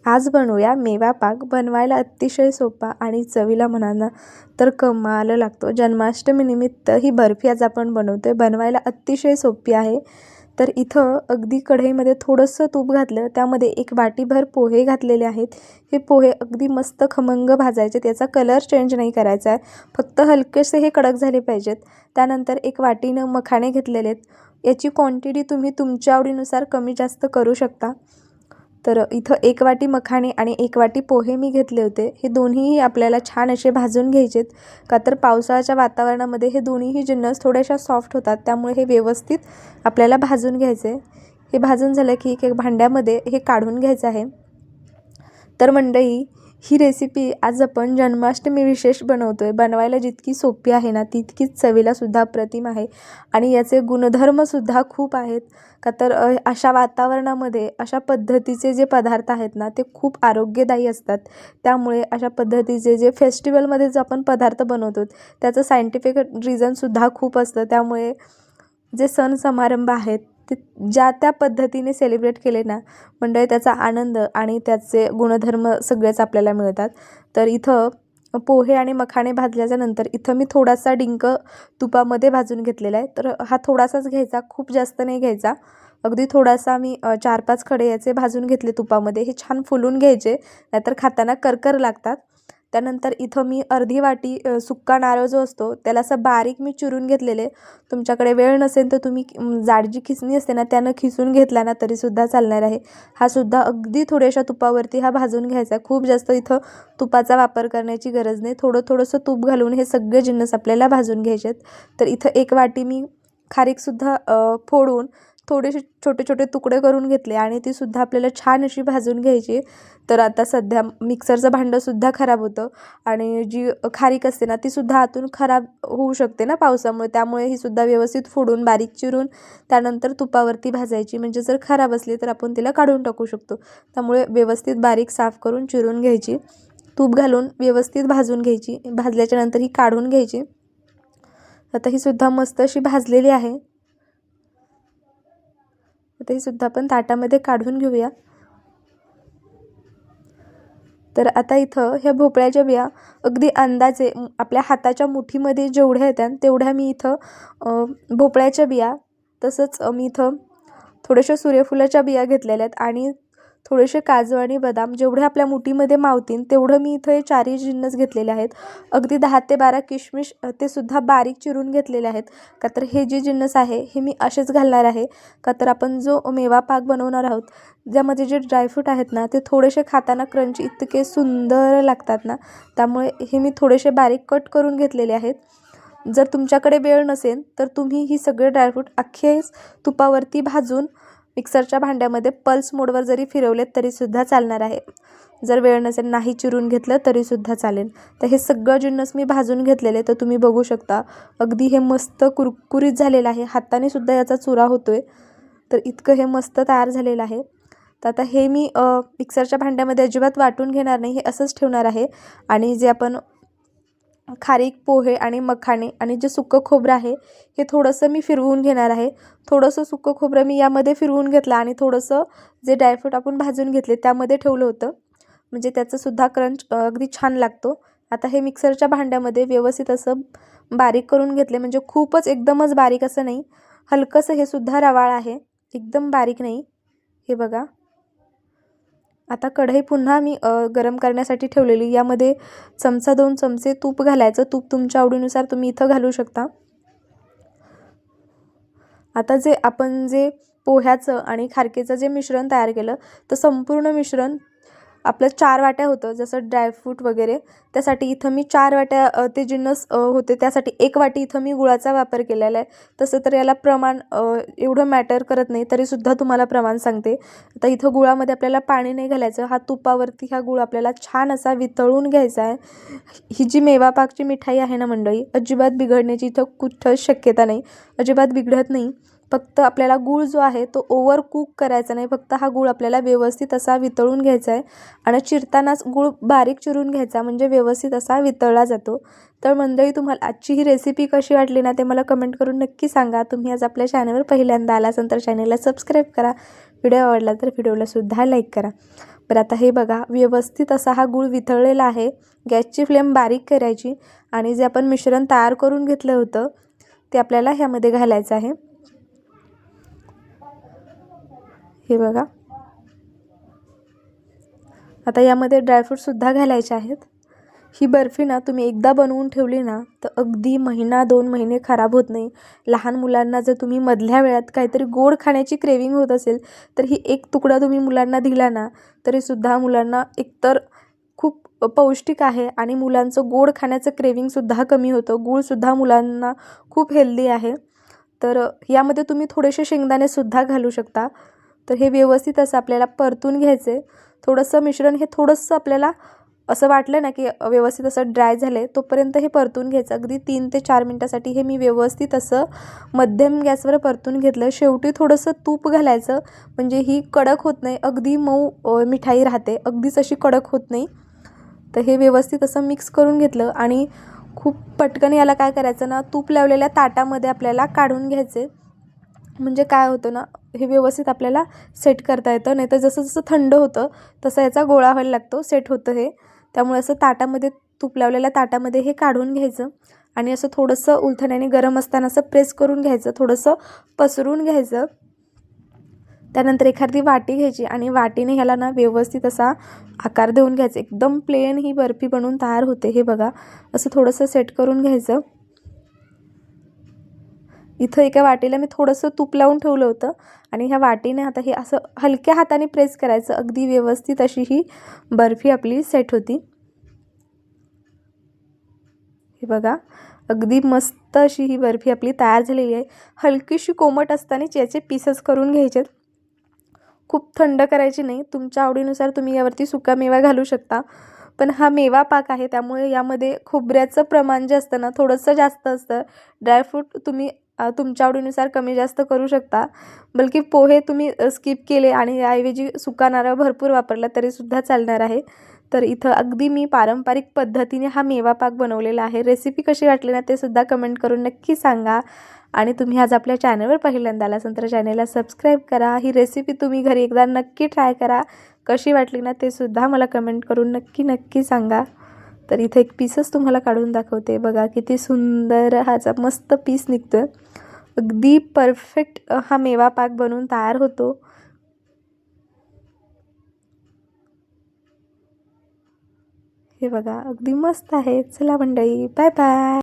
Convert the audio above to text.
आज बनवूया मेवा पाक. बनवायला अतिशय सोपा आणि चवीला म्हणाल ना तर कमाल लागतो. जन्माष्टमीनिमित्त ही बर्फी आज आपण बनवतोय. बनवायला अतिशय सोपी आहे. तर इथं अगदी कढईमध्ये थोडंसं तूप घातलं, त्यामध्ये एक वाटीभर पोहे घातलेले आहेत. हे पोहे अगदी मस्त खमंग भाजायचे, त्याचा कलर चेंज नाही करायचा आहे, फक्त हलकेसे हे कडक झाले पाहिजेत. त्यानंतर एक वाटीनं मखाणे घेतलेले आहेत. याची क्वांटिटी तुम्ही तुमच्या आवडीनुसार कमी जास्त करू शकता. तर इथं एक वाटी मखाणे आणि एक वाटी पोहे मी घेतले होते. हे दोन्हीही आपल्याला छान असे भाजून घ्यायचेत, का तर पावसाळ्याच्या वातावरणामध्ये हे दोन्हीही जिन्नस थोड्याशा सॉफ्ट होतात, त्यामुळे हे व्यवस्थित आपल्याला भाजून घ्यायचे. हे भाजून झालं की एक भांड्यामध्ये हे काढून घ्यायचं आहे. तर मंडळी, ही रेसिपी आज आपण जन्माष्टमी विशेष बनवतोय. बनवायला जितकी सोपी आहे ना तितकीच चवीला सुद्धा अप्रतिम आहे आणि याचे गुणधर्मसुद्धा खूप आहेत. का तर अशा वातावरणामध्ये अशा पद्धतीचे जे पदार्थ आहेत ना ते खूप आरोग्यदायी असतात. त्यामुळे अशा पद्धतीचे जे फेस्टिवलमध्ये जो आपण पदार्थ बनवतो त्याचं सायंटिफिक रिझनसुद्धा खूप असतं. त्यामुळे जे सण समारंभ आहेत ते ज्या त्या पद्धतीने सेलिब्रेट केले ना मंडळी, त्याचा आनंद आणि त्याचे गुणधर्म सगळेच आपल्याला मिळतात. तर इथं पोहे आणि मखाणे भाजल्याच्या नंतर इथं मी थोडासा डिंक तुपामध्ये भाजून घेतलेला आहे. तर हा थोडासाच घ्यायचा, खूप जास्त नाही घ्यायचा. अगदी थोडासा मी 4-5 खडे याचे भाजून घेतले तुपामध्ये. हे छान फुलून घ्यायचे, नाहीतर खाताना करकर लागतात. त्यानंतर इथं मी अर्धी वाटी सुक्का नारळ जो असतो त्याला असं बारीक मी चिरून घेतलेले. तुमच्याकडे वेळ नसेल तर तुम्ही जाड जी खिसणी असते ना त्यानं खिसून घेतला ना तरीसुद्धा चालणार आहे. हा सुद्धा अगदी थोड्याशा तुपावरती हा भाजून घ्यायचा. खूप जास्त इथं तुपाचा वापर करण्याची गरज नाही. थोडंसं तूप घालून हे सगळे जिन्नस आपल्याला भाजून घ्यायचे आहेत. तर इथं एक वाटी मी खारीकसुद्धा फोडून थोडेसे छोटे छोटे तुकडे करून घेतले आणि तीसुद्धा आपल्याला छान अशी भाजून घ्यायची. तर आता सध्या मिक्सरचं भांडंसुद्धा खराब होतं आणि जी खारीक असते ना तीसुद्धा आतून खराब होऊ शकते ना पावसामुळे, त्यामुळे ही सुद्धा व्यवस्थित फोडून बारीक चिरून त्यानंतर तुपावरती भाजायची. म्हणजे जर खराब असली तर आपण तिला काढून टाकू शकतो. त्यामुळे व्यवस्थित बारीक साफ करून चिरून घ्यायची, तूप घालून व्यवस्थित भाजून घ्यायची. भाजल्याच्या नंतर ही काढून घ्यायची. आता ही सुद्धा मस्त अशी भाजलेली आहे. आता ही सुद्धा आपण ताटामध्ये काढून घेऊया. तर आता इथं ह्या भोपळ्याच्या बिया अगदी अंदाजे आपल्या हाताच्या मुठीमध्ये जेवढ्या येतात तेवढ्या मी इथं भोपळ्याच्या बिया, तसंच मी इथं थोड्याशा सूर्यफुलाच्या बिया घेतलेल्या आहेत आणि थोडेसे काजू आणि बदाम जेवढे आपल्या मुठीमध्ये मावतील तेवढं मी इथं हे चारही जिन्नस घेतलेले आहेत. अगदी 10 ते 12 किशमिश ते सुद्धा बारीक चिरून घेतलेले आहेत. का तर हे जे जिन्नस आहे हे मी असेच घालणार आहे. का तर आपण जो मेवा पाक बनवणार आहोत ज्यामध्ये जे ड्रायफ्रूट आहेत ना ते थोडेसे खाताना क्रंची इतके सुंदर लागतात ना, त्यामुळे हे मी थोडेसे बारीक कट करून घेतलेले आहेत. जर तुमच्याकडे वेळ नसेल तर तुम्ही ही सगळे ड्रायफ्रूट अख्खेच तुपावरती भाजून मिक्सरच्या भांड्यामध्ये पल्स मोडवर जरी फिरवलेत तरीसुद्धा चालणार आहे. जर वेळ नसेल नाही चिरून घेतलं तरीसुद्धा चालेल. तर हे सगळं जिन्नस मी भाजून घेतलेले. तर तुम्ही बघू शकता अगदी हे मस्त कुरकुरीत झालेलं आहे. हाताने सुद्धा याचा चुरा होतोय. तर इतकं हे मस्त तयार झालेलं आहे. तर आता हे मी मिक्सरच्या भांड्यामध्ये अजिबात वाटून घेणार नाही, हे असंच ठेवणार आहे. आणि जे आपण खारीक, पोहे आणि मखाणे आणि जे सुकं खोबरं आहे हे थोडंसं मी फिरवून घेणार आहे. थोडंसं सुकं खोबरं मी यामध्ये फिरवून घेतलं आणि थोडंसं जे ड्रायफ्रूट आपण भाजून घेतले त्यामध्ये ठेवलं होतं, म्हणजे त्याचंसुद्धा क्रंच अगदी छान लागतो. आता हे मिक्सरच्या भांड्यामध्ये व्यवस्थित असं बारीक करून घेतले, म्हणजे खूपच एकदमच बारीक असं नाही, हलकंसं हे सुद्धा रवाळ आहे, एकदम बारीक नाही. हे बघा. आता कढई पुन्हा मी गरम करण्यासाठी ठेवलेली. यामध्ये 1-2 चमचे तूप घालायचं. तूप तुमच्या आवडीनुसार तुम्ही इथं घालू शकता. आता जे आपण पोह्याचं आणि खारकेचं जे मिश्रण तयार केलं तर संपूर्ण मिश्रण आपलं 4 वाट्या होतं, जसं ड्रायफ्रूट वगैरे त्यासाठी इथं मी 4 वाट्या ते जिन्नस होते, त्यासाठी 1 वाटी इथं मी गुळाचा वापर केलेला आहे. तसं तर याला प्रमाण एवढं मॅटर करत नाही, तरीसुद्धा तुम्हाला प्रमाण सांगते. आता इथं गुळामध्ये आपल्याला पाणी नाही घालायचं. हा तुपावरती हा गुळ आपल्याला छान असा वितळून घ्यायचा आहे. ही जी मेवा पाकची मिठाई आहे ना मंडळी, अजिबात बिघडण्याची इथं कुठंच शक्यता नाही, अजिबात बिघडत नाही. फक्त आपल्याला गूळ जो आहे तो ओव्हर कुक करायचा नाही, फक्त हा गूळ आपल्याला व्यवस्थित असा वितळून घ्यायचा आहे आणि चिरतानाच गूळ बारीक चिरून घ्यायचा, म्हणजे व्यवस्थित असा वितळला जातो. तर मंडळी, तुम्हाला आजची ही रेसिपी कशी वाटली ना ते मला कमेंट करून नक्की सांगा. तुम्ही आज आपल्या चॅनलवर पहिल्यांदा आला असाल तर चॅनलला सबस्क्राईब करा. व्हिडिओ आवडला तर व्हिडिओला सुद्धा लाईक करा. बरं आता हे बघा, व्यवस्थित असा हा गूळ वितळलेला आहे. गॅसची फ्लेम बारीक करायची आणि जे आपण मिश्रण तयार करून घेतलं होतं ते आपल्याला ह्यामध्ये घालायचं आहे. हे बघा, आता यामध्ये ड्रायफ्रूटसुद्धा घालायचे आहेत. ही बर्फी ना तुम्ही एकदा बनवून ठेवली ना तर अगदी महिना 2 महिने खराब होत नाही. लहान मुलांना जर तुम्ही मधल्या वेळात काहीतरी गोड खाण्याची क्रेविंग होत असेल तर ही एक तुकडा तुम्ही मुलांना दिला ना तरीसुद्धा मुलांना एकतर खूप पौष्टिक आहे आणि मुलांचं गोड खाण्याचं क्रेविंगसुद्धा कमी होतं. गूळसुद्धा मुलांना खूप हेल्दी आहे. तर यामध्ये तुम्ही थोडेसे शेंगदाणेसुद्धा घालू शकता. तर हे व्यवस्थित असं आपल्याला परतून घ्यायचं आहे. थोडंसं मिश्रण हे थोडंसं आपल्याला असं वाटलं ना की व्यवस्थित असं ड्राय झालं आहे तोपर्यंत हे परतून घ्यायचं. अगदी 3 ते 4 मिनटासाठी हे मी व्यवस्थित असं मध्यम गॅसवर परतून घेतलं. शेवटी थोडंसं तूप घालायचं म्हणजे ही कडक होत नाही, अगदी मऊ मिठाई राहते, अगदीच अशी कडक होत नाही. तर हे व्यवस्थित असं मिक्स करून घेतलं आणि खूप पटकन याला काय करायचं ना, तूप लावलेल्या ताटामध्ये आपल्याला काढून घ्यायचे. म्हणजे काय होतं ना, हे व्यवस्थित आपल्याला सेट करता येतं. नाहीतर जसं जसं थंड होतं तसा याचा गोळा व्हायला लागतो, सेट होतं हे. त्यामुळे असं ताटामध्ये, तूप लावलेल्या ताटामध्ये हे काढून घ्यायचं आणि असं थोडंसं उलथण्याने गरम असताना असं प्रेस करून घ्यायचं, थोडंसं पसरून घ्यायचं. त्यानंतर एखादी वाटी घ्यायची आणि वाटीने ह्याला ना व्यवस्थित असा आकार देऊन घ्यायचा. एकदम प्लेन ही बर्फी बनवून तयार होते. हे बघा, असं थोडंसं सेट करून घ्यायचं. इथं एका वाटीला मी थोडंसं तूप लावून ठेवलं होतं आणि ह्या वाटीने आता हे असं हलक्या हाताने प्रेस करायचं. अगदी व्यवस्थित अशी ही बर्फी आपली सेट होती. हे बघा, अगदी मस्त अशी ही बर्फी आपली तयार झालेली आहे. हलकीशी कोमट असतानाच याचे पीसेस करून घ्यायचेत. खूप थंड करायची नाही. तुमच्या आवडीनुसार तुम्ही यावरती सुकामेवा घालू शकता. पण हा मेवा पाक आहे त्यामुळे यामध्ये खोबऱ्याचं प्रमाण जे असतं ना थोडंसं जास्त असतं. ड्रायफ्रूट तुम्ही तुमच्या आवडीनुसार कमी जास्त करू शकता. बल्कि पोहे तुम्ही स्किप केले आणि याऐवजी सुका नारळ भरपूर वापरला तरीसुद्धा चालणार आहे. तर इथं अगदी मी पारंपरिक पद्धतीने हा मेवा पाक बनवलेला आहे. रेसिपी कशी वाटली ना ते सुद्धा कमेंट करून नक्की सांगा. आणि तुम्ही आज आपल्या चॅनलवर पहिल्यांदा आला असाल तर चॅनलला सबस्क्राईब करा. ही रेसिपी तुम्ही घरी एकदा नक्की ट्राय करा. कशी वाटली ना ते सुद्धा मला कमेंट करून नक्की नक्की सांगा. तर इथे एक पीसच तुम्हाला काढून दाखवते. बघा किती सुंदर ह्याचा मस्त पीस निघतोय. अगदी परफेक्ट हा मेवा पाक बनवून तयार होतो. हे बघा, अगदी मस्त आहे. चला मंडळी, बाय बाय.